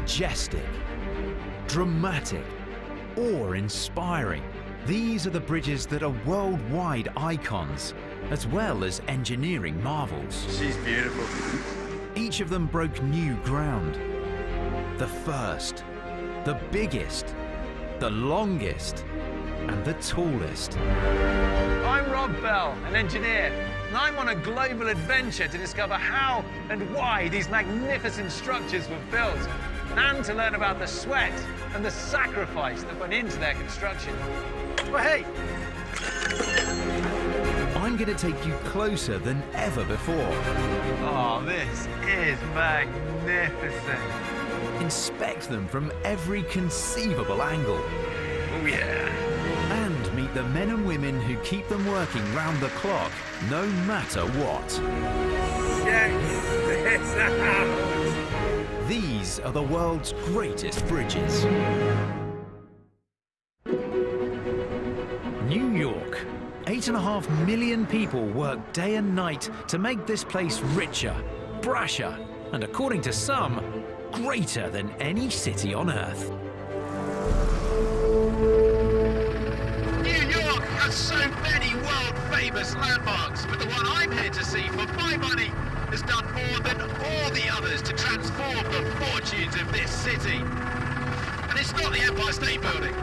Majestic, dramatic, awe-inspiring. These are the bridges that are worldwide icons, as well as engineering marvels. She's beautiful. Each of them broke new ground. The first, the biggest, the longest, and the tallest. I'm Rob Bell, an engineer, and I'm on a global adventure to discover how and why these magnificent structures were built, and to learn about the sweat and the sacrifice that went into their construction. Well, hey! I'm going to take you closer than ever before. Oh, this is magnificent. Inspect them from every conceivable angle. Oh, yeah. And meet the men and women who keep them working round the clock, no matter what. Check this out. These are the world's greatest bridges. New York. 8.5 million people work day and night to make this place richer, brasher, and according to some, greater than any city on Earth. New York has so many world-famous landmarks, but the one I'm here to see for my money has done more than all the others to transform the fortunes of this city. And it's not the Empire State Building.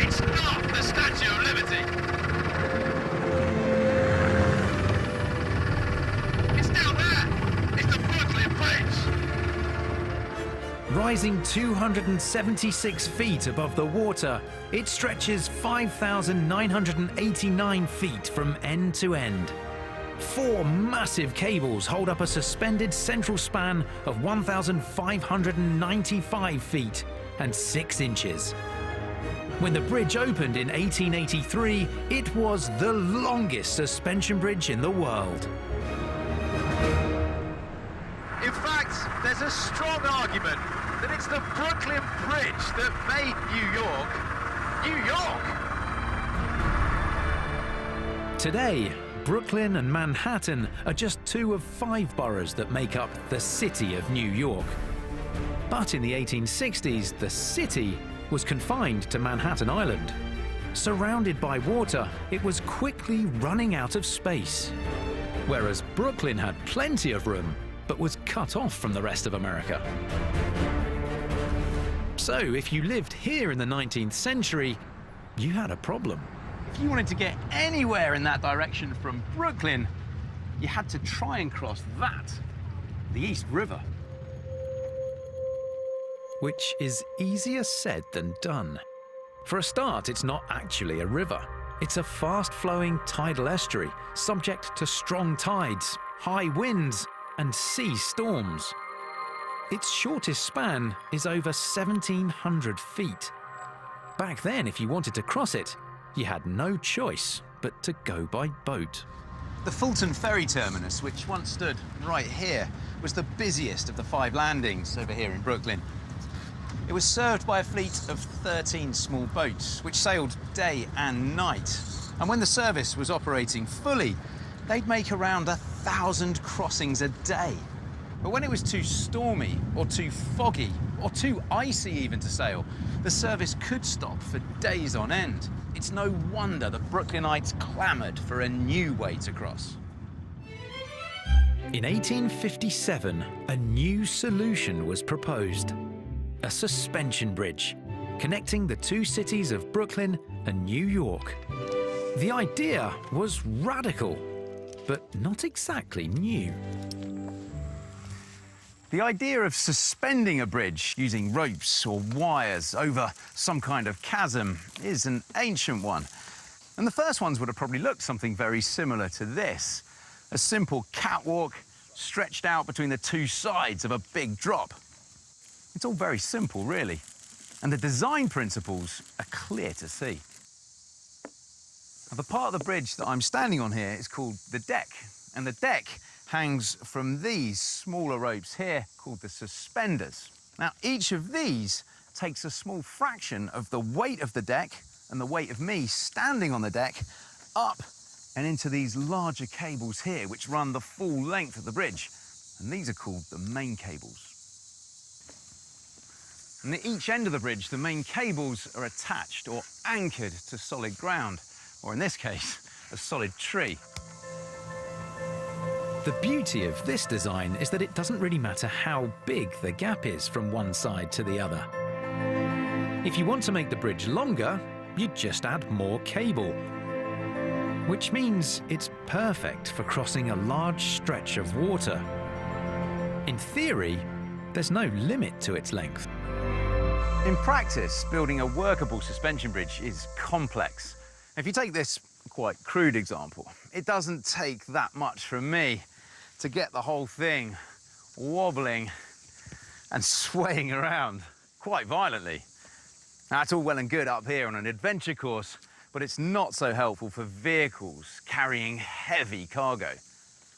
It's not the Statue of Liberty. It's down there. It's the Brooklyn Bridge. Rising 276 feet above the water, it stretches 5,989 feet from end to end. 4 massive cables hold up a suspended central span of 1,595 feet and 6 inches. When the bridge opened in 1883, it was the longest suspension bridge in the world. In fact, there's a strong argument that it's the Brooklyn Bridge that made New York, New York. Today, Brooklyn and Manhattan are just 2 of 5 boroughs that make up the city of New York. But in the 1860s, the city was confined to Manhattan Island. Surrounded by water, it was quickly running out of space. Whereas Brooklyn had plenty of room, but was cut off from the rest of America. So if you lived here in the 19th century, you had a problem. If you wanted to get anywhere in that direction from Brooklyn, you had to try and cross that, the East River. Which is easier said than done. For a start, it's not actually a river. It's a fast-flowing tidal estuary, subject to strong tides, high winds, and sea storms. Its shortest span is over 1,700 feet. Back then, if you wanted to cross it, you had no choice but to go by boat. The Fulton Ferry Terminus, which once stood right here, was the busiest of the 5 landings over here in Brooklyn. It was served by a fleet of 13 small boats, which sailed day and night. And when the service was operating fully, they'd make around 1,000 crossings a day. But when it was too stormy, or too foggy, or too icy even to sail, the service could stop for days on end. It's no wonder the Brooklynites clamoured for a new way to cross. In 1857, a new solution was proposed. A suspension bridge, connecting the 2 cities of Brooklyn and New York. The idea was radical, but not exactly new. The idea of suspending a bridge using ropes or wires over some kind of chasm is an ancient one. And the first ones would have probably looked something very similar to this. A simple catwalk stretched out between the 2 sides of a big drop. It's all very simple, really. And the design principles are clear to see. Now, the part of the bridge that I'm standing on here is called the deck. And the deck hangs from these smaller ropes here called the suspenders. Now, each of these takes a small fraction of the weight of the deck and the weight of me standing on the deck up and into these larger cables here, which run the full length of the bridge. and these are called the main cables. And at each end of the bridge, the main cables are attached or anchored to solid ground, or in this case, a solid tree. The beauty of this design is that it doesn't really matter how big the gap is from one side to the other. If you want to make the bridge longer, you just add more cable, which means it's perfect for crossing a large stretch of water. In theory, there's no limit to its length. In practice, building a workable suspension bridge is complex. If you take this quite crude example, it doesn't take that much from me to get the whole thing wobbling and swaying around quite violently. Now, that's all well and good up here on an adventure course, but it's not so helpful for vehicles carrying heavy cargo.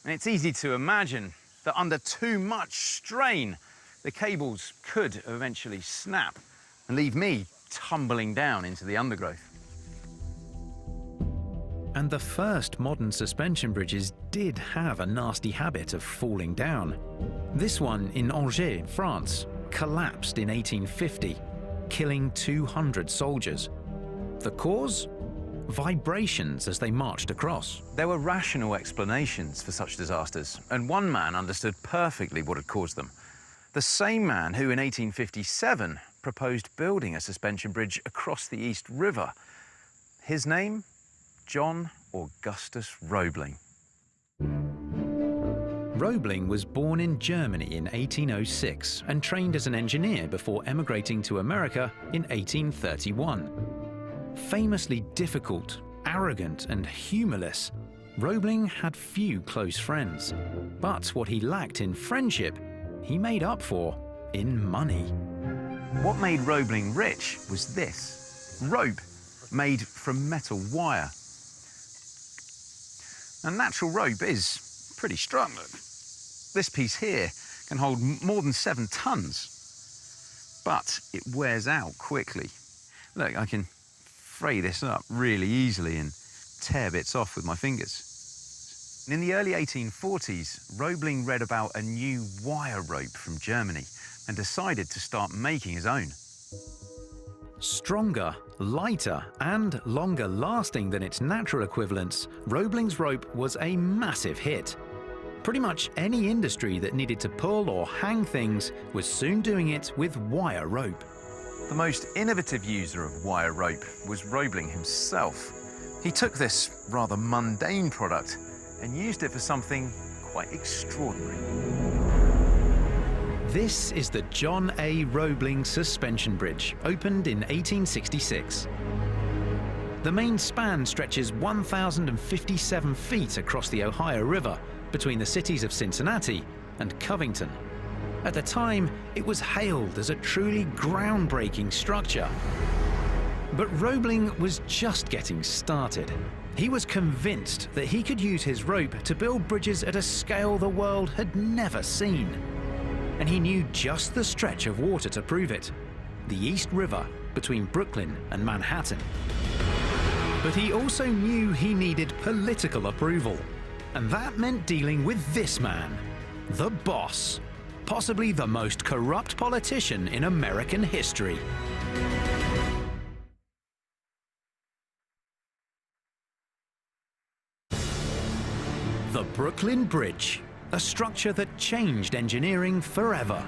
And it's easy to imagine that under too much strain, the cables could eventually snap and leave me tumbling down into the undergrowth. And the first modern suspension bridges did have a nasty habit of falling down. This one in Angers, France, collapsed in 1850, killing 200 soldiers. The cause? Vibrations as they marched across. There were rational explanations for such disasters, and one man understood perfectly what had caused them. The same man who in 1857 proposed building a suspension bridge across the East River. His name? John Augustus Roebling. Roebling was born in Germany in 1806 and trained as an engineer before emigrating to America in 1831. Famously difficult, arrogant and humorless, Roebling had few close friends. But what he lacked in friendship, he made up for in money. What made Roebling rich was this: rope made from metal wire. And natural rope is pretty strong, look. This piece here can hold more than 7 tons, but it wears out quickly. Look, I can fray this up really easily and tear bits off with my fingers. In the early 1840s, Roebling read about a new wire rope from Germany and decided to start making his own. Stronger, lighter and longer lasting than its natural equivalents, Roebling's rope was a massive hit. Pretty much any industry that needed to pull or hang things was soon doing it with wire rope. The most innovative user of wire rope was Roebling himself. He took this rather mundane product and used it for something quite extraordinary. This is the John A. Roebling Suspension Bridge, opened in 1866. The main span stretches 1,057 feet across the Ohio River between the cities of Cincinnati and Covington. At the time, it was hailed as a truly groundbreaking structure. But Roebling was just getting started. He was convinced that he could use his rope to build bridges at a scale the world had never seen. And he knew just the stretch of water to prove it: the East River between Brooklyn and Manhattan. But he also knew he needed political approval. And that meant dealing with this man, the boss, possibly the most corrupt politician in American history. The Brooklyn Bridge, a structure that changed engineering forever.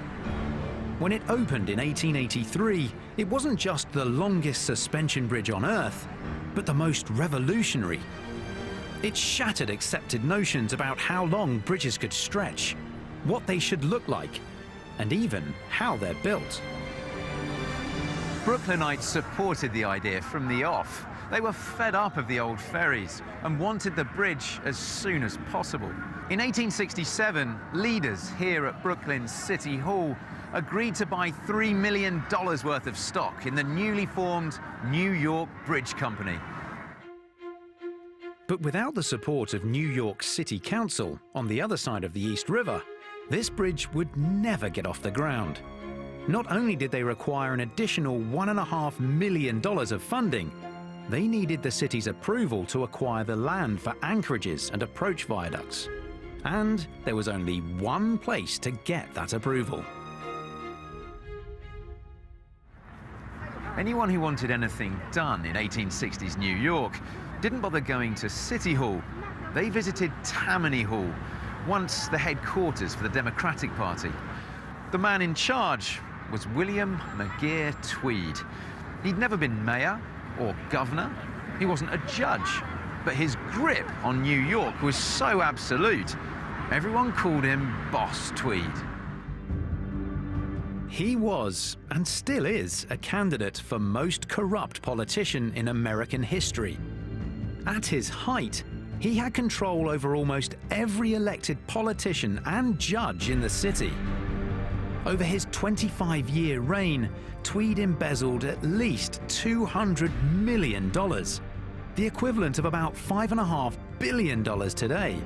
When it opened in 1883, it wasn't just the longest suspension bridge on Earth, but the most revolutionary. It shattered accepted notions about how long bridges could stretch, what they should look like, and even how they're built. Brooklynites supported the idea from the off. They were fed up of the old ferries and wanted the bridge as soon as possible. In 1867, leaders here at Brooklyn City Hall agreed to buy $3 million worth of stock in the newly formed New York Bridge Company. But without the support of New York City Council on the other side of the East River, this bridge would never get off the ground. Not only did they require an additional $1.5 million of funding, they needed the city's approval to acquire the land for anchorages and approach viaducts. And there was only one place to get that approval. Anyone who wanted anything done in 1860s New York didn't bother going to City Hall. They visited Tammany Hall, once the headquarters for the Democratic Party. The man in charge was William McGeer Tweed. He'd never been mayor or governor. He wasn't a judge. But his grip on New York was so absolute, everyone called him Boss Tweed. He was, and still is, a candidate for most corrupt politician in American history. At his height, he had control over almost every elected politician and judge in the city. Over his 25-year reign, Tweed embezzled at least $200 million, the equivalent of about $5.5 billion today.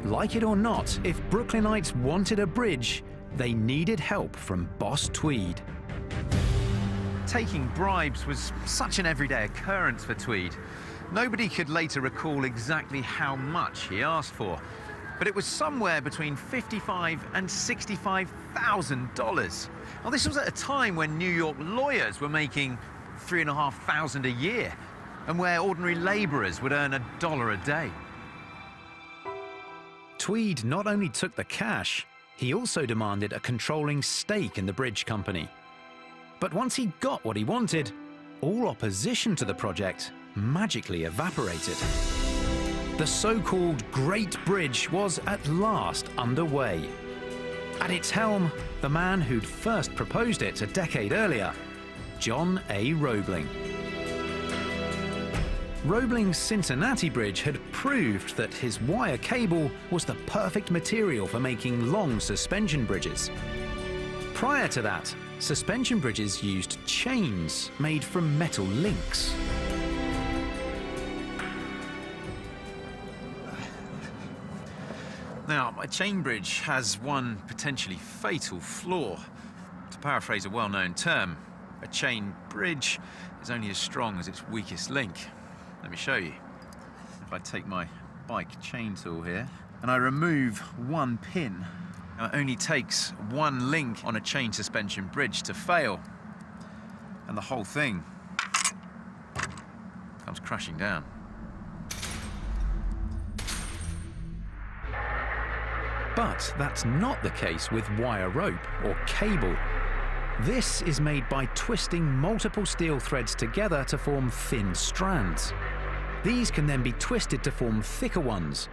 Like it or not, if Brooklynites wanted a bridge, they needed help from Boss Tweed. Taking bribes was such an everyday occurrence for Tweed. Nobody could later recall exactly how much he asked for, but it was somewhere between $55,000 and $65,000. Now, this was at a time when New York lawyers were making $3,500 a year, and where ordinary labourers would earn $1 a day. Tweed not only took the cash, he also demanded a controlling stake in the bridge company. But once he got what he wanted, all opposition to the project magically evaporated. The so-called Great Bridge was at last underway. At its helm, the man who'd first proposed it a decade earlier, John A. Roebling. Roebling's Cincinnati Bridge had proved that his wire cable was the perfect material for making long suspension bridges. Prior to that, suspension bridges used chains made from metal links. Now, a chain bridge has one potentially fatal flaw. To paraphrase a well-known term, a chain bridge is only as strong as its weakest link. Let me show you. If I take my bike chain tool here and I remove one pin, now it only takes one link on a chain suspension bridge to fail, and the whole thing comes crashing down. But that's not the case with wire rope or cable. This is made by twisting multiple steel threads together to form thin strands. These can then be twisted to form thicker ones.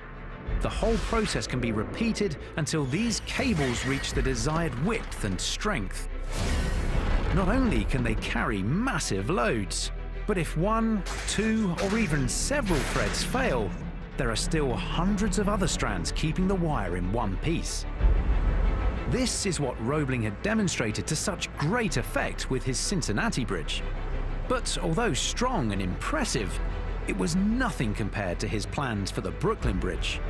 The whole process can be repeated until these cables reach the desired width and strength. Not only can they carry massive loads, but if one, two, or even several threads fail, there are still hundreds of other strands keeping the wire in one piece. This is what Roebling had demonstrated to such great effect with his Cincinnati Bridge. But although strong and impressive, it was nothing compared to his plans for the Brooklyn Bridge.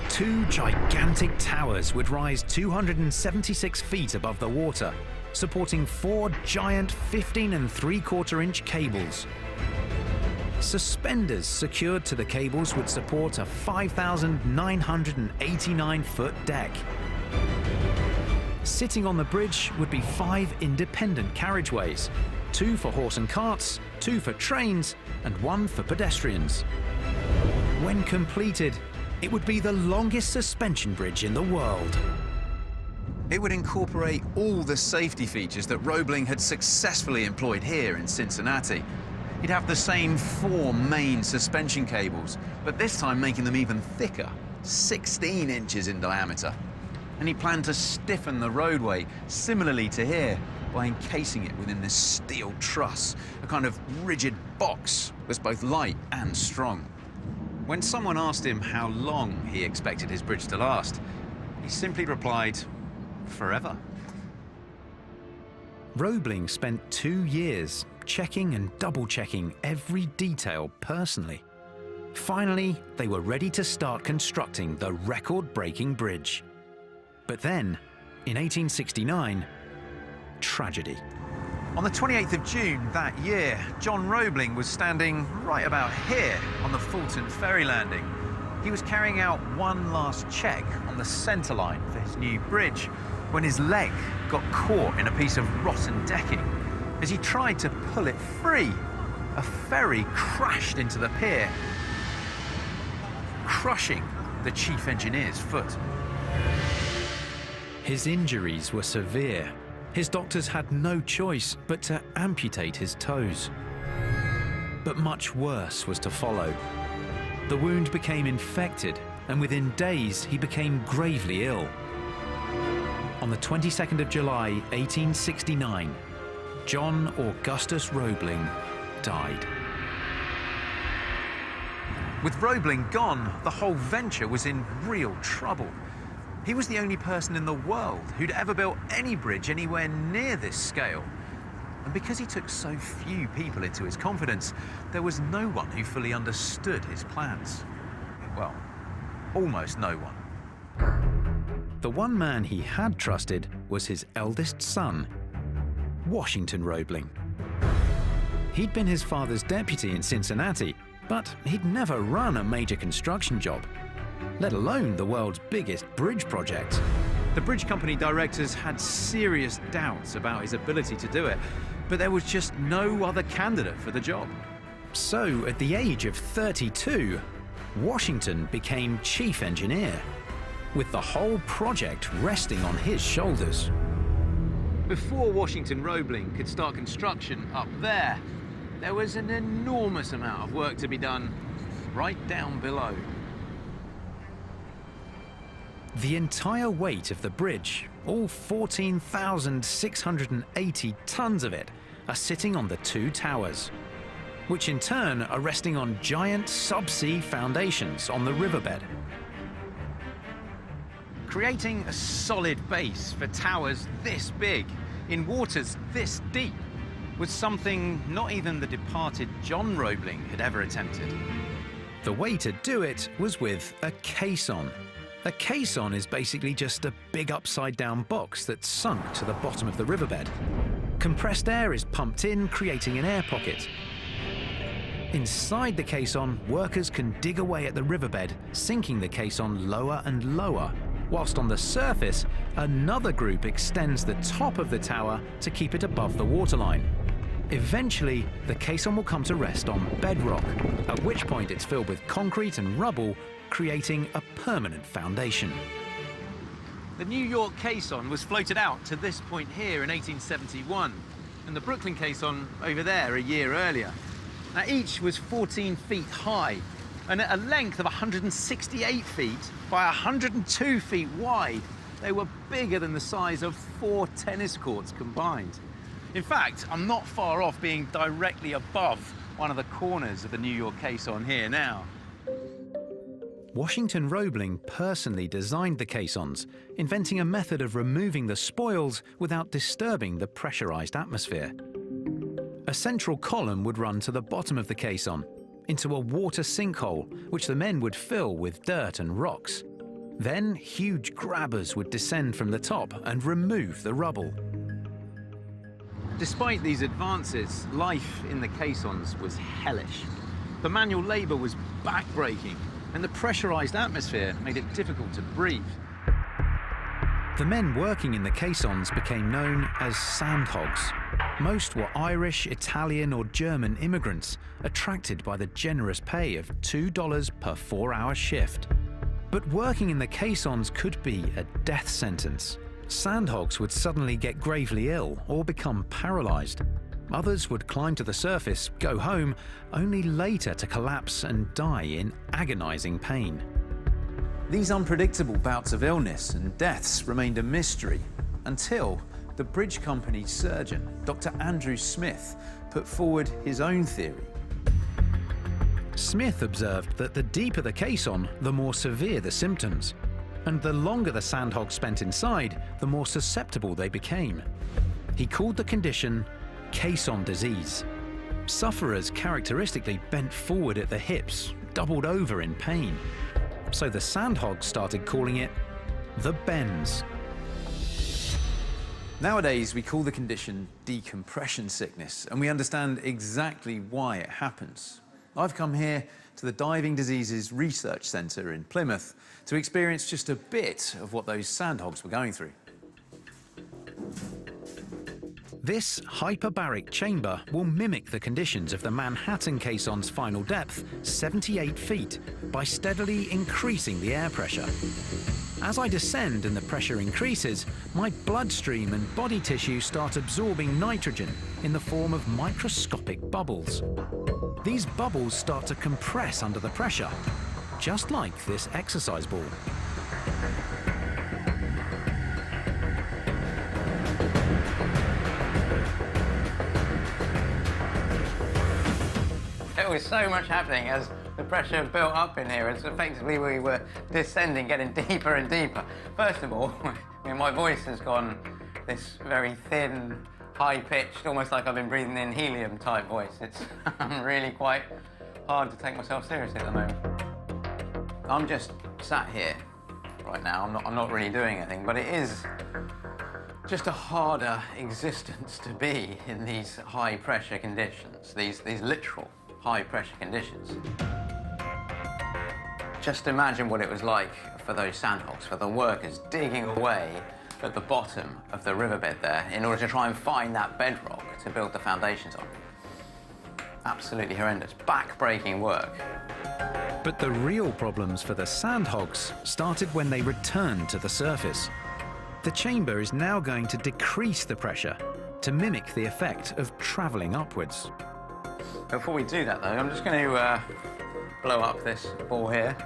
Two gigantic towers would rise 276 feet above the water, supporting four giant 15 3/4-inch cables. Suspenders secured to the cables would support a 5,989-foot deck. Sitting on the bridge would be 5 independent carriageways, 2 for horse and carts, 2 for trains, and 1 for pedestrians. When completed, it would be the longest suspension bridge in the world. It would incorporate all the safety features that Roebling had successfully employed here in Cincinnati. He'd have the same 4 main suspension cables, but this time making them even thicker, 16 inches in diameter. And he planned to stiffen the roadway similarly to here by encasing it within this steel truss, a kind of rigid box that's both light and strong. When someone asked him how long he expected his bridge to last, he simply replied, "Forever." Roebling spent 2 years checking and double-checking every detail personally. Finally, they were ready to start constructing the record-breaking bridge. But then, in 1869, tragedy. On the 28th of June that year, John Roebling was standing right about here on the Fulton ferry landing He was carrying out one last check on the centerline for his new bridge when his leg got caught in a piece of rotten decking. As he tried to pull it free, a ferry crashed into the pier, crushing the chief engineer's foot. His injuries were severe. His doctors had no choice but to amputate his toes. But much worse was to follow. The wound became infected, and within days he became gravely ill. On the 22nd of July, 1869, John Augustus Roebling died. With Roebling gone, the whole venture was in real trouble. He was the only person in the world who'd ever built any bridge anywhere near this scale. And because he took so few people into his confidence, there was no one who fully understood his plans. Well, almost no one. The one man he had trusted was his eldest son, Washington Roebling. He'd been his father's deputy in Cincinnati, but he'd never run a major construction job, let alone the world's biggest bridge project. The bridge company directors had serious doubts about his ability to do it, but there was just no other candidate for the job. So, at the age of 32, Washington became chief engineer, with the whole project resting on his shoulders. Before Washington Roebling could start construction up there was an enormous amount of work to be done right down below. The entire weight of the bridge, all 14,680 tons of it, are sitting on the two towers, which in turn are resting on giant subsea foundations on the riverbed. Creating a solid base for towers this big, in waters this deep, was something not even the departed John Roebling had ever attempted. The way to do it was with a caisson. A caisson is basically just a big upside-down box that's sunk to the bottom of the riverbed. Compressed air is pumped in, creating an air pocket. Inside the caisson, workers can dig away at the riverbed, sinking the caisson lower and lower, whilst on the surface, another group extends the top of the tower to keep it above the waterline. Eventually, the caisson will come to rest on bedrock, at which point it's filled with concrete and rubble, creating a permanent foundation. The New York caisson was floated out to this point here in 1871, and the Brooklyn caisson over there a year earlier. Now, each was 14 feet high, and at a length of 168 feet by 102 feet wide, they were bigger than the size of 4 tennis courts combined. In fact, I'm not far off being directly above one of the corners of the New York caisson here now. Washington Roebling personally designed the caissons, inventing a method of removing the spoils without disturbing the pressurized atmosphere. A central column would run to the bottom of the caisson, into a water sinkhole, which the men would fill with dirt and rocks. Then huge grabbers would descend from the top and remove the rubble. Despite these advances, life in the caissons was hellish. The manual labor was backbreaking, and the pressurized atmosphere made it difficult to breathe. The men working in the caissons became known as sandhogs. Most were Irish, Italian, or German immigrants, attracted by the generous pay of $2 per 4-hour shift. But working in the caissons could be a death sentence. Sandhogs would suddenly get gravely ill or become paralyzed. Others would climb to the surface, go home, only later to collapse and die in agonizing pain. These unpredictable bouts of illness and deaths remained a mystery until the bridge company's surgeon, Dr. Andrew Smith, put forward his own theory. Smith observed that the deeper the caisson, the more severe the symptoms, and the longer the sandhog spent inside, the more susceptible they became. He called the condition caisson disease. Sufferers characteristically bent forward at the hips, doubled over in pain. So the sandhogs started calling it the bends. Nowadays, we call the condition decompression sickness, and we understand exactly why it happens. I've come here to the Diving Diseases Research Centre in Plymouth to experience just a bit of what those sandhogs were going through. This hyperbaric chamber will mimic the conditions of the Manhattan caisson's final depth, 78 feet, by steadily increasing the air pressure. As I descend and the pressure increases, my bloodstream and body tissue start absorbing nitrogen in the form of microscopic bubbles. These bubbles start to compress under the pressure, just like this exercise ball. There was so much happening as the pressure built up in here. It's effectively we were descending, getting deeper and deeper. First of all, my voice has gone this very thin, high-pitched, almost like I've been breathing in helium type voice. It's really quite hard to take myself seriously at the moment. I'm just sat here right now. I'm not really doing anything, but it is just a harder existence to be in these high-pressure conditions, these literal high-pressure conditions. Just imagine what it was like for those sandhogs, for the workers digging away at the bottom of the riverbed there in order to try and find that bedrock to build the foundations on. Absolutely horrendous, back-breaking work. But the real problems for the sandhogs started when they returned to the surface. The chamber is now going to decrease the pressure to mimic the effect of travelling upwards. Before we do that, though, I'm just going to blow up this ball here.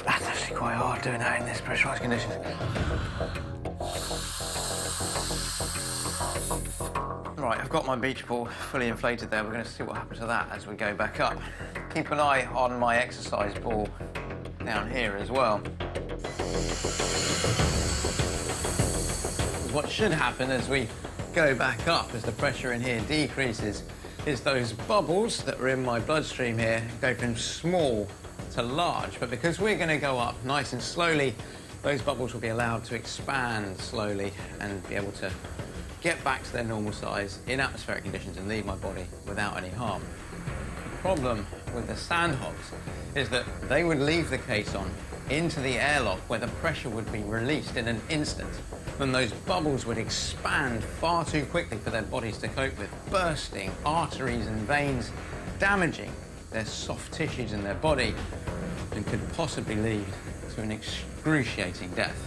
That's actually quite hard doing that in this pressurised conditions. Right, I've got my beach ball fully inflated there. We're going to see what happens to that as we go back up. Keep an eye on my exercise ball down here as well. What should happen as we go back up, as the pressure in here decreases, is those bubbles that were in my bloodstream here go from small to large. But because we're going to go up nice and slowly, those bubbles will be allowed to expand slowly and be able to get back to their normal size in atmospheric conditions and leave my body without any harm. The problem with the sandhogs is that they would leave the caisson into the airlock where the pressure would be released in an instant. Then those bubbles would expand far too quickly for their bodies to cope with, bursting arteries and veins, damaging their soft tissues in their body, and could possibly lead to an excruciating death.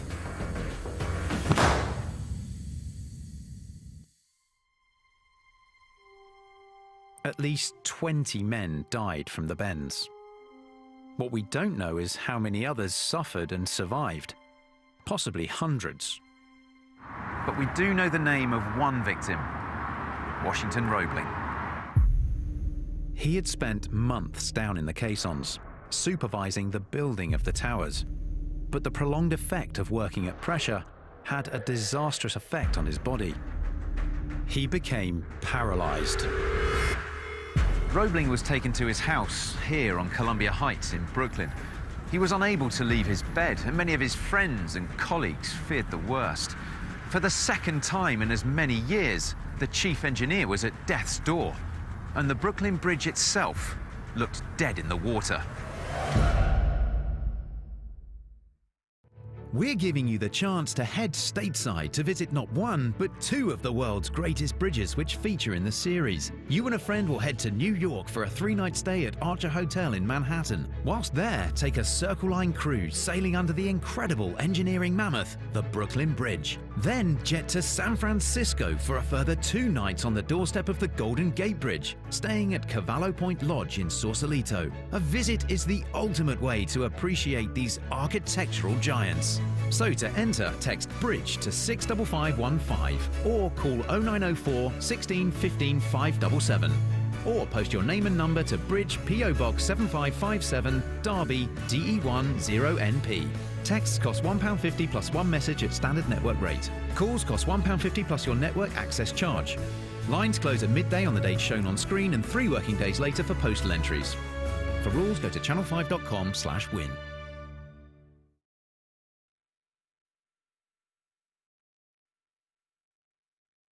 At least 20 men died from the bends. What we don't know is how many others suffered and survived, possibly hundreds. But we do know the name of one victim, Washington Roebling. He had spent months down in the caissons, supervising the building of the towers. But the prolonged effect of working at pressure had a disastrous effect on his body. He became paralyzed. Roebling was taken to his house here on Columbia Heights in Brooklyn. He was unable to leave his bed, and many of his friends and colleagues feared the worst. For the second time in as many years, the chief engineer was at death's door, and the Brooklyn Bridge itself looked dead in the water. We're giving you the chance to head stateside to visit not one, but two of the world's greatest bridges which feature in the series. You and a friend will head to New York for a 3-night stay at Archer Hotel in Manhattan. Whilst there, take a Circle Line cruise sailing under the incredible engineering mammoth, the Brooklyn Bridge. Then jet to San Francisco for a further 2 nights on the doorstep of the Golden Gate Bridge, staying at Cavallo Point Lodge in Sausalito. A visit is the ultimate way to appreciate these architectural giants. So to enter, text BRIDGE to 65515 or call 0904 16 15 577. Or post your name and number to Bridge PO Box 7557 Derby DE1 0NP. Texts cost £1.50 plus 1 message at standard network rate. Calls cost £1.50 plus your network access charge. Lines close at midday on the date shown on screen and 3 working days later for postal entries. For rules, go to channel5.com/win.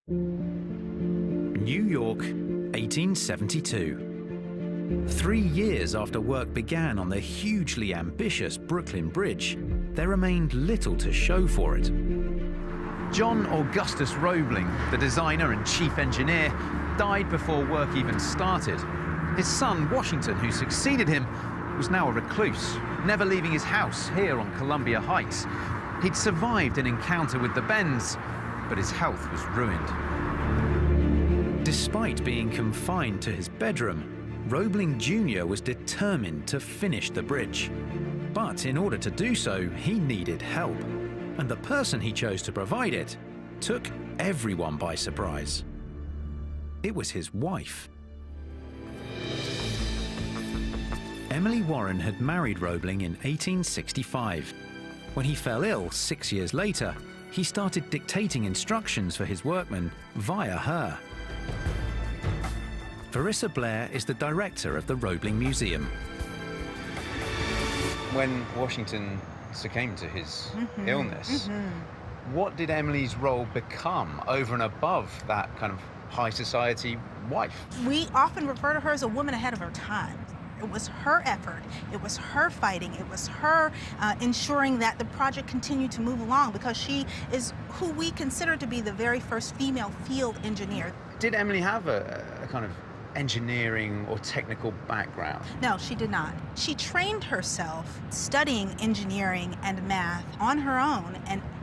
New York, 1872. 3 years after work began on the hugely ambitious Brooklyn Bridge, there remained little to show for it. John Augustus Roebling, the designer and chief engineer, died before work even started. His son, Washington, who succeeded him, was now a recluse, never leaving his house here on Columbia Heights. He'd survived an encounter with the Bends, but his health was ruined. Despite being confined to his bedroom, Roebling Jr. was determined to finish the bridge. But in order to do so, he needed help. And the person he chose to provide it took everyone by surprise. It was his wife. Emily Warren had married Roebling in 1865. When he fell ill 6 years later, he started dictating instructions for his workmen via her. Verissa Blair is the director of the Roebling Museum. When Washington succumbed to his illness, what did Emily's role become over and above that kind of high society wife? We often refer to her as a woman ahead of her time. It was her effort, it was her fighting, it was her ensuring that the project continued to move along, because she is who we consider to be the very first female field engineer. Did Emily have a kind of engineering or technical background? No, she did not. She trained herself studying engineering and math on her own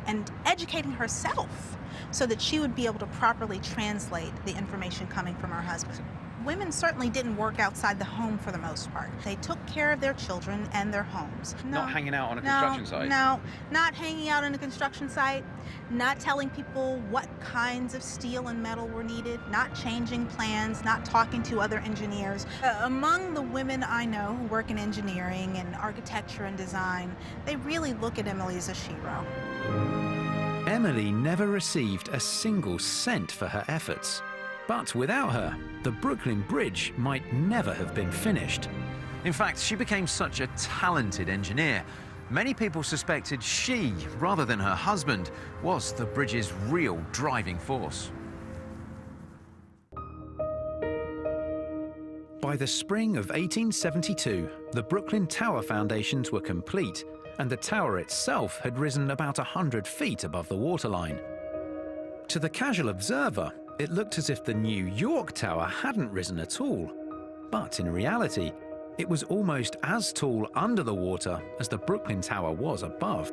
and educating herself so that she would be able to properly translate the information coming from her husband. Women certainly didn't work outside the home for the most part. They took care of their children and their homes. Not hanging out on a construction site? No, not hanging out on a construction site, not telling people what kinds of steel and metal were needed, not changing plans, not talking to other engineers. Among the women I know who work in engineering and architecture and design, they really look at Emily as a shero. Emily never received a single cent for her efforts. But without her, the Brooklyn Bridge might never have been finished. In fact, she became such a talented engineer. Many people suspected she, rather than her husband, was the bridge's real driving force. By the spring of 1872, the Brooklyn Tower foundations were complete, and the tower itself had risen about 100 feet above the waterline. To the casual observer, it looked as if the New York Tower hadn't risen at all. But in reality, it was almost as tall under the water as the Brooklyn Tower was above.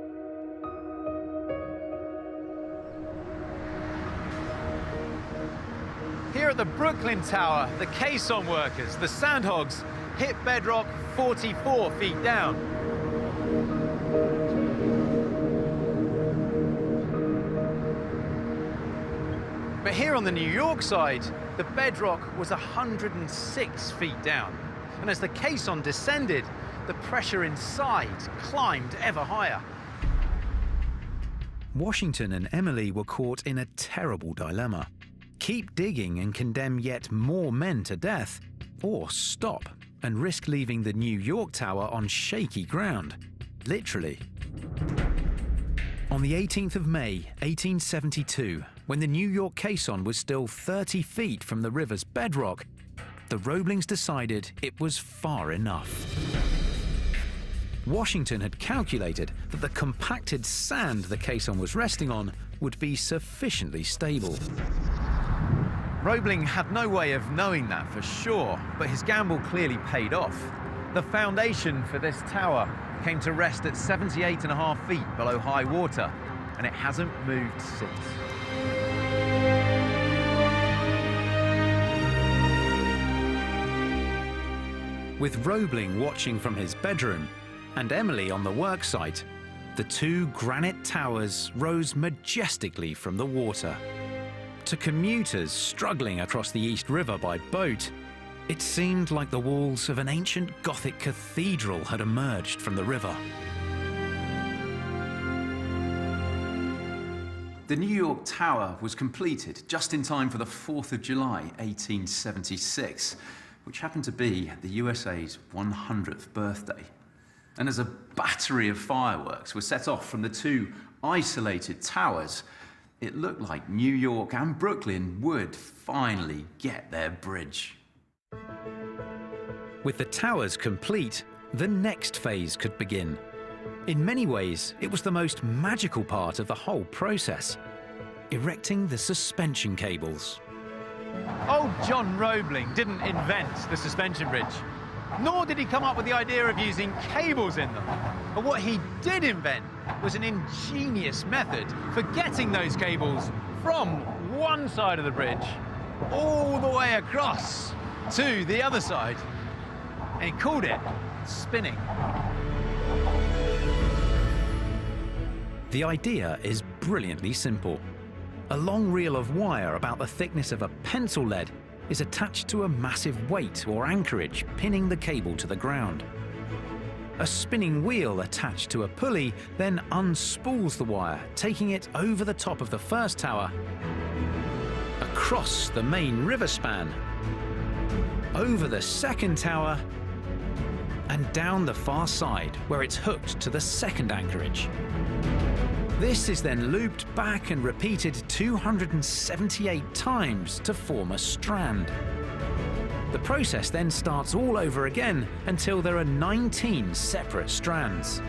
Here at the Brooklyn Tower, the caisson workers, the sandhogs, hit bedrock 44 feet down. But here on the New York side, the bedrock was 106 feet down. And as the caisson descended, the pressure inside climbed ever higher. Washington and Emily were caught in a terrible dilemma. Keep digging and condemn yet more men to death, or stop and risk leaving the New York Tower on shaky ground, literally. On the 18th of May, 1872, when the New York caisson was still 30 feet from the river's bedrock, the Roeblings decided it was far enough. Washington had calculated that the compacted sand the caisson was resting on would be sufficiently stable. Roebling had no way of knowing that for sure, but his gamble clearly paid off. The foundation for this tower came to rest at 78.5 feet below high water, and it hasn't moved since. With Roebling watching from his bedroom and Emily on the work site, the two granite towers rose majestically from the water. To commuters struggling across the East River by boat, it seemed like the walls of an ancient Gothic cathedral had emerged from the river. The New York Tower was completed just in time for the 4th of July, 1876, which happened to be the USA's 100th birthday. And as a battery of fireworks were set off from the two isolated towers, it looked like New York and Brooklyn would finally get their bridge. With the towers complete, the next phase could begin. In many ways, it was the most magical part of the whole process: erecting the suspension cables. Old John Roebling didn't invent the suspension bridge, nor did he come up with the idea of using cables in them. But what he did invent was an ingenious method for getting those cables from one side of the bridge all the way across to the other side. And he called it spinning. The idea is brilliantly simple. A long reel of wire about the thickness of a pencil lead is attached to a massive weight or anchorage pinning the cable to the ground. A spinning wheel attached to a pulley then unspools the wire, taking it over the top of the first tower, across the main river span, over the second tower, and down the far side where it's hooked to the second anchorage. This is then looped back and repeated 278 times to form a strand. The process then starts all over again until there are 19 separate strands.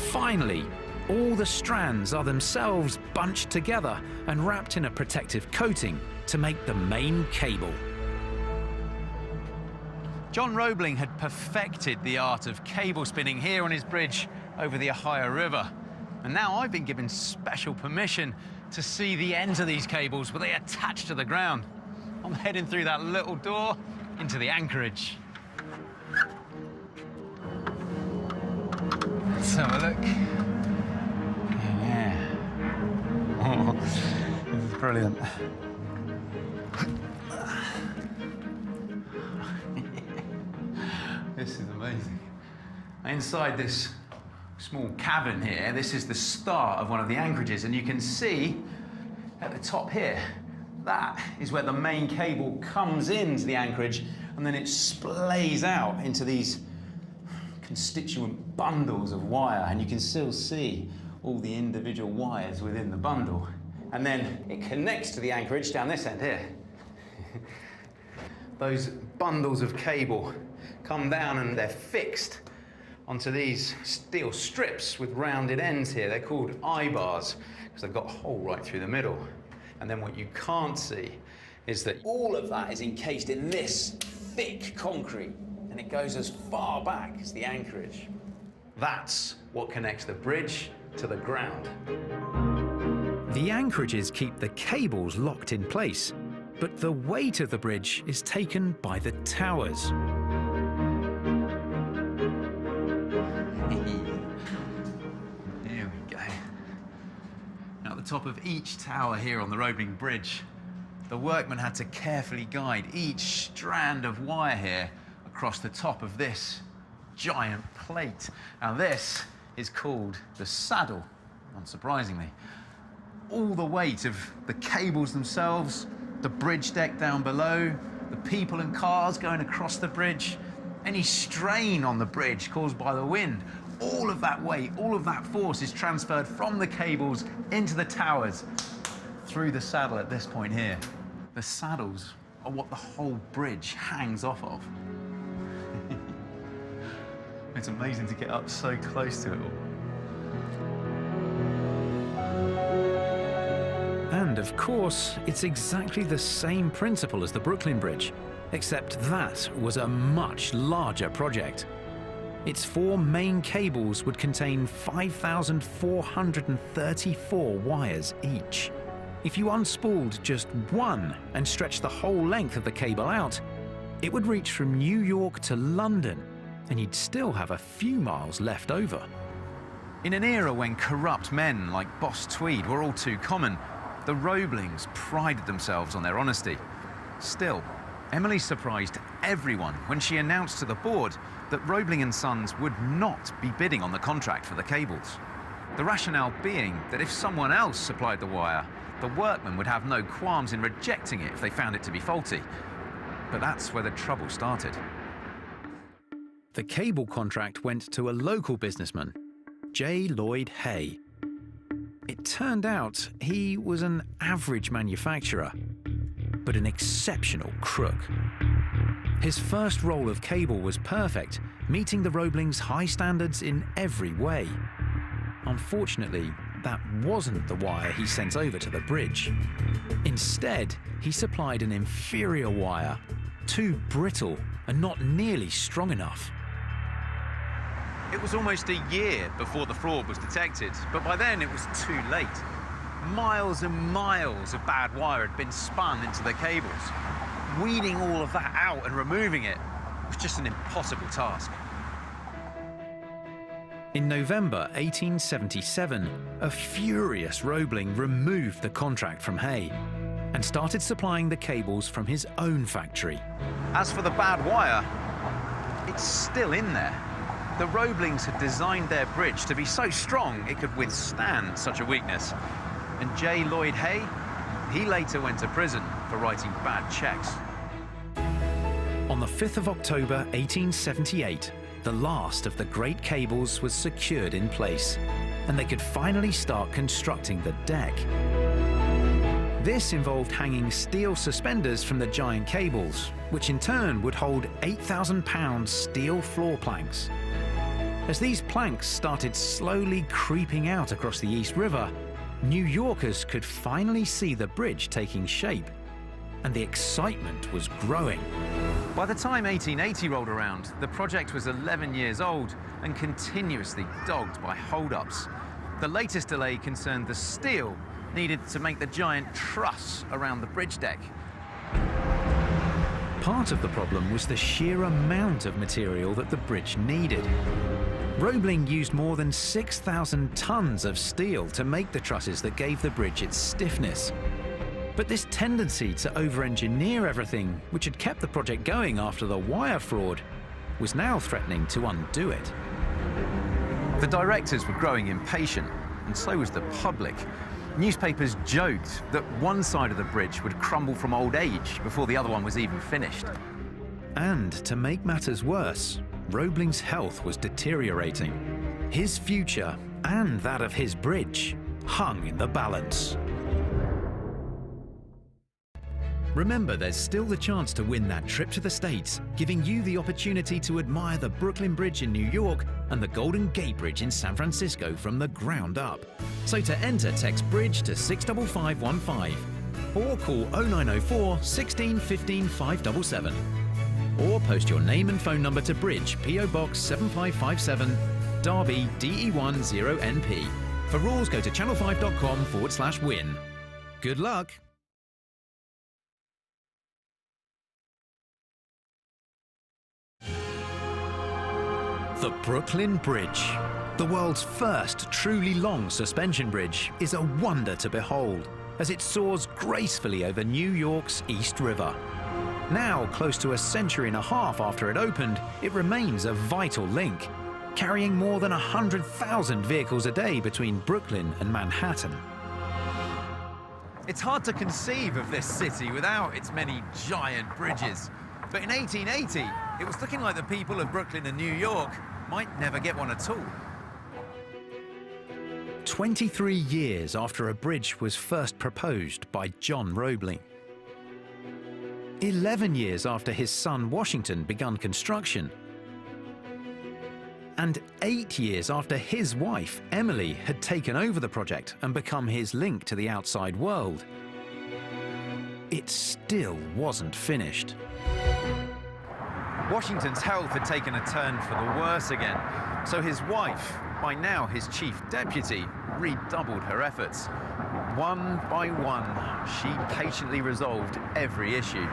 Finally, all the strands are themselves bunched together and wrapped in a protective coating to make the main cable. John Roebling had perfected the art of cable spinning here on his bridge over the Ohio River. And now I've been given special permission to see the ends of these cables where they attach to the ground. I'm heading through that little door into the anchorage. Let's have a look. Yeah. Oh, this is brilliant. This is amazing. Inside this small cavern here, this is the start of one of the anchorages, and you can see at the top here, that is where the main cable comes into the anchorage, and then it splays out into these constituent bundles of wire, and you can still see all the individual wires within the bundle. And then it connects to the anchorage down this end here. Those bundles of cable come down and they're fixed onto these steel strips with rounded ends here. They're called I-bars because they've got a hole right through the middle. And then what you can't see is that all of that is encased in this thick concrete, and it goes as far back as the anchorage. That's what connects the bridge to the ground. The anchorages keep the cables locked in place, but the weight of the bridge is taken by the towers. Here we go. Now, at the top of each tower here on the Roebling Bridge, the workmen had to carefully guide each strand of wire here across the top of this giant plate. Now, this is called the saddle, unsurprisingly. All the weight of the cables themselves, the bridge deck down below, the people and cars going across the bridge, any strain on the bridge caused by the wind, all of that weight, all of that force is transferred from the cables into the towers through the saddle at this point here. The saddles are what the whole bridge hangs off of. It's amazing to get up so close to it all. And of course, it's exactly the same principle as the Brooklyn Bridge, except that was a much larger project. Its 4 main cables would contain 5,434 wires each. If you unspooled just one and stretched the whole length of the cable out, it would reach from New York to London, and you'd still have a few miles left over. In an era when corrupt men like Boss Tweed were all too common, the Roeblings prided themselves on their honesty. Still, Emily surprised everyone when she announced to the board that Roebling & Sons would not be bidding on the contract for the cables. The rationale being that if someone else supplied the wire, the workmen would have no qualms in rejecting it if they found it to be faulty. But that's where the trouble started. The cable contract went to a local businessman, J. Lloyd Hay. It turned out he was an average manufacturer, but an exceptional crook. His first roll of cable was perfect, meeting the Roeblings' high standards in every way. Unfortunately, that wasn't the wire he sent over to the bridge. Instead, he supplied an inferior wire, too brittle and not nearly strong enough. It was almost a year before the fraud was detected, but by then it was too late. Miles and miles of bad wire had been spun into the cables. Weeding all of that out and removing it was just an impossible task. In November 1877, a furious Roebling removed the contract from Hay and started supplying the cables from his own factory. As for the bad wire, it's still in there. The Roeblings had designed their bridge to be so strong it could withstand such a weakness. And J. Lloyd Hay, he later went to prison for writing bad checks. On the 5th of October 1878, the last of the great cables was secured in place, and they could finally start constructing the deck. This involved hanging steel suspenders from the giant cables, which in turn would hold 8,000-pound steel floor planks. As these planks started slowly creeping out across the East River, New Yorkers could finally see the bridge taking shape, and the excitement was growing. By the time 1880 rolled around, the project was 11 years old and continuously dogged by hold-ups. The latest delay concerned the steel needed to make the giant truss around the bridge deck. Part of the problem was the sheer amount of material that the bridge needed. Roebling used more than 6,000 tons of steel to make the trusses that gave the bridge its stiffness. But this tendency to over-engineer everything, which had kept the project going after the wire fraud, was now threatening to undo it. The directors were growing impatient, and so was the public. Newspapers joked that one side of the bridge would crumble from old age before the other one was even finished. And to make matters worse, Roebling's health was deteriorating. His future and that of his bridge hung in the balance. Remember, there's still the chance to win that trip to the States, giving you the opportunity to admire the Brooklyn Bridge in New York and the Golden Gate Bridge in San Francisco from the ground up. So to enter, text BRIDGE to 65515 or call 0904 16 15 577. Or post your name and phone number to Bridge, PO Box 7557, Derby, DE10NP. For rules, go to channel5.com/win. Good luck. The Brooklyn Bridge, the world's first truly long suspension bridge, is a wonder to behold as it soars gracefully over New York's East River. Now, close to a century and a half after it opened, it remains a vital link, carrying more than 100,000 vehicles a day between Brooklyn and Manhattan. It's hard to conceive of this city without its many giant bridges. But in 1880, it was looking like the people of Brooklyn and New York might never get one at all. 23 years after a bridge was first proposed by John Roebling. 11 years after his son Washington begun construction. And 8 years after his wife Emily had taken over the project and become his link to the outside world. It still wasn't finished. Washington's health had taken a turn for the worse again, so his wife, by now his chief deputy, redoubled her efforts. One by one, she patiently resolved every issue.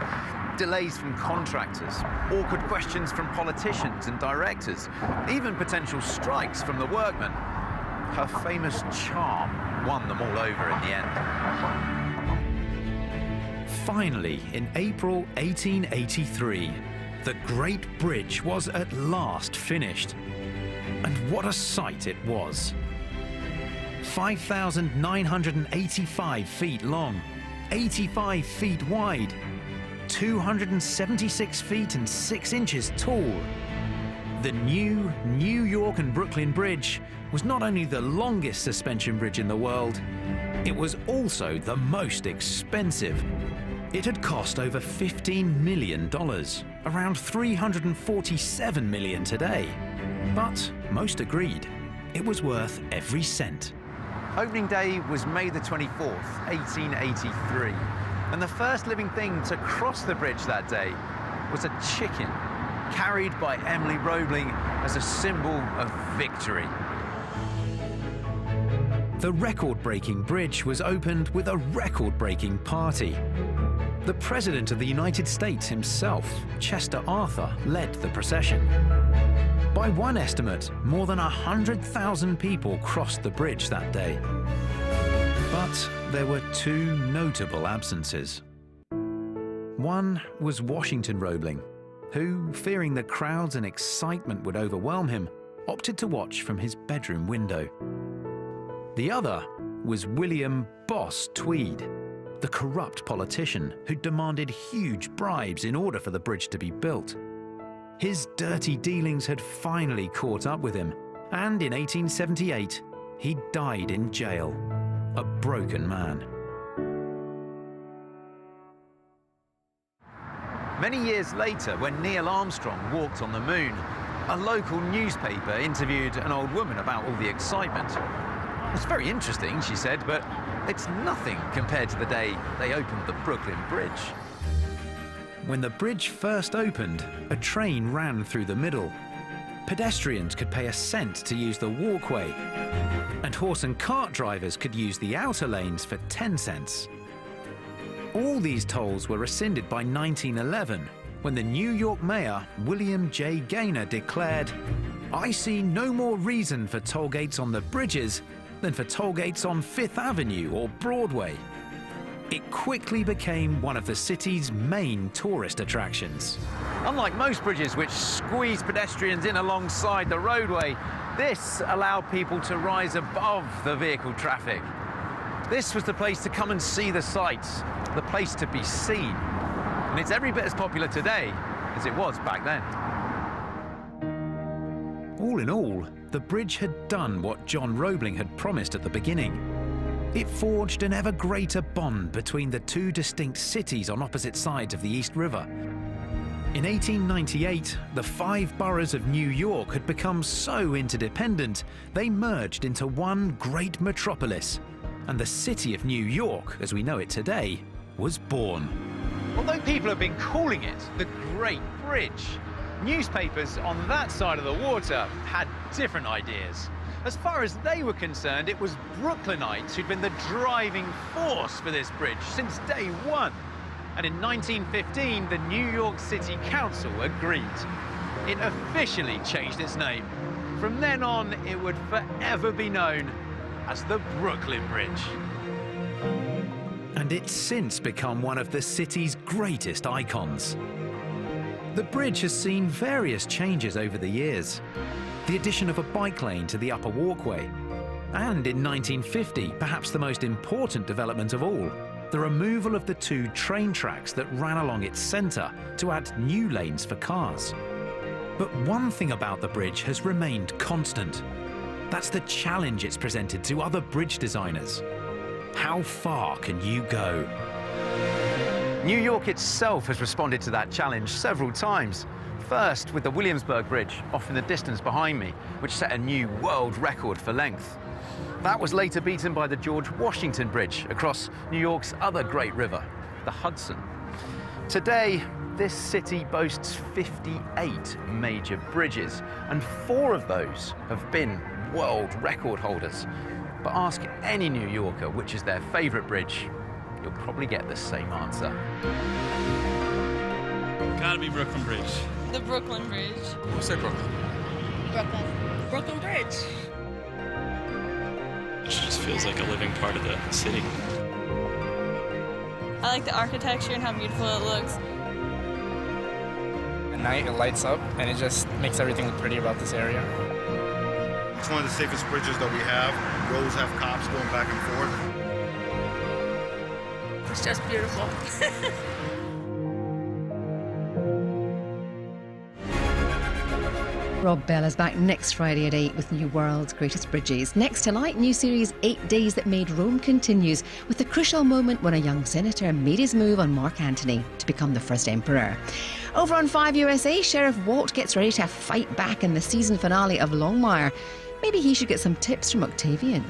Delays from contractors, awkward questions from politicians and directors, even potential strikes from the workmen. Her famous charm won them all over in the end. Finally, in April 1883, the Great Bridge was at last finished. And what a sight it was. 5,985 feet long, 85 feet wide, 276 feet and 6 inches tall. The new New York and Brooklyn Bridge was not only the longest suspension bridge in the world, it was also the most expensive. It had cost over $15 million, around $347 million today. But most agreed, it was worth every cent. Opening day was May the 24th, 1883. And the first living thing to cross the bridge that day was a chicken, carried by Emily Roebling as a symbol of victory. The record-breaking bridge was opened with a record-breaking party. The President of the United States himself, Chester Arthur, led the procession. By one estimate, more than 100,000 people crossed the bridge that day. But there were two notable absences. One was Washington Roebling, who, fearing the crowds and excitement would overwhelm him, opted to watch from his bedroom window. The other was William Boss Tweed, the corrupt politician who demanded huge bribes in order for the bridge to be built. His dirty dealings had finally caught up with him, and in 1878, he died in jail, a broken man. Many years later, when Neil Armstrong walked on the moon, a local newspaper interviewed an old woman about all the excitement. It's very interesting, she said, but it's nothing compared to the day they opened the Brooklyn Bridge. When the bridge first opened, a train ran through the middle. Pedestrians could pay a cent to use the walkway, and horse and cart drivers could use the outer lanes for 10 cents. All these tolls were rescinded by 1911, when the New York mayor, William J. Gaynor, declared, "I see no more reason for toll gates on the bridges than for toll gates on Fifth Avenue or Broadway." It quickly became one of the city's main tourist attractions. Unlike most bridges which squeeze pedestrians in alongside the roadway, this allowed people to rise above the vehicle traffic. This was the place to come and see the sights, the place to be seen. And it's every bit as popular today as it was back then. All in all, the bridge had done what John Roebling had promised at the beginning. It forged an ever greater bond between the two distinct cities on opposite sides of the East River. In 1898, the 5 boroughs of New York had become so interdependent, they merged into one great metropolis. And the city of New York, as we know it today, was born. Although people have been calling it the Great Bridge, newspapers on that side of the water had different ideas. As far as they were concerned, it was Brooklynites who'd been the driving force for this bridge since day one. And in 1915, the New York City Council agreed. It officially changed its name. From then on, it would forever be known as the Brooklyn Bridge. And it's since become one of the city's greatest icons. The bridge has seen various changes over the years. The addition of a bike lane to the upper walkway. And in 1950, perhaps the most important development of all, the removal of the 2 train tracks that ran along its centre to add new lanes for cars. But one thing about the bridge has remained constant. That's the challenge it's presented to other bridge designers. How far can you go? New York itself has responded to that challenge several times. First, with the Williamsburg Bridge off in the distance behind me, which set a new world record for length. That was later beaten by the George Washington Bridge across New York's other great river, the Hudson. Today, this city boasts 58 major bridges, and 4 of those have been world record holders. But ask any New Yorker which is their favourite bridge, you'll probably get the same answer. Gotta be Brooklyn Bridge. The Brooklyn Bridge. We'll say Brooklyn. Brooklyn. Brooklyn Bridge. It just feels like a living part of the city. I like the architecture and how beautiful it looks. At night it lights up and it just makes everything look pretty about this area. It's one of the safest bridges that we have. Roads have cops going back and forth. It's just beautiful. Rob Bell is back next Friday at 8 with new World's Greatest Bridges. Next tonight, new series 8 Days That Made Rome continues with the crucial moment when a young senator made his move on Mark Antony to become the first emperor. Over on 5 USA, Sheriff Walt gets ready to fight back in the season finale of Longmire. Maybe he should get some tips from Octavian.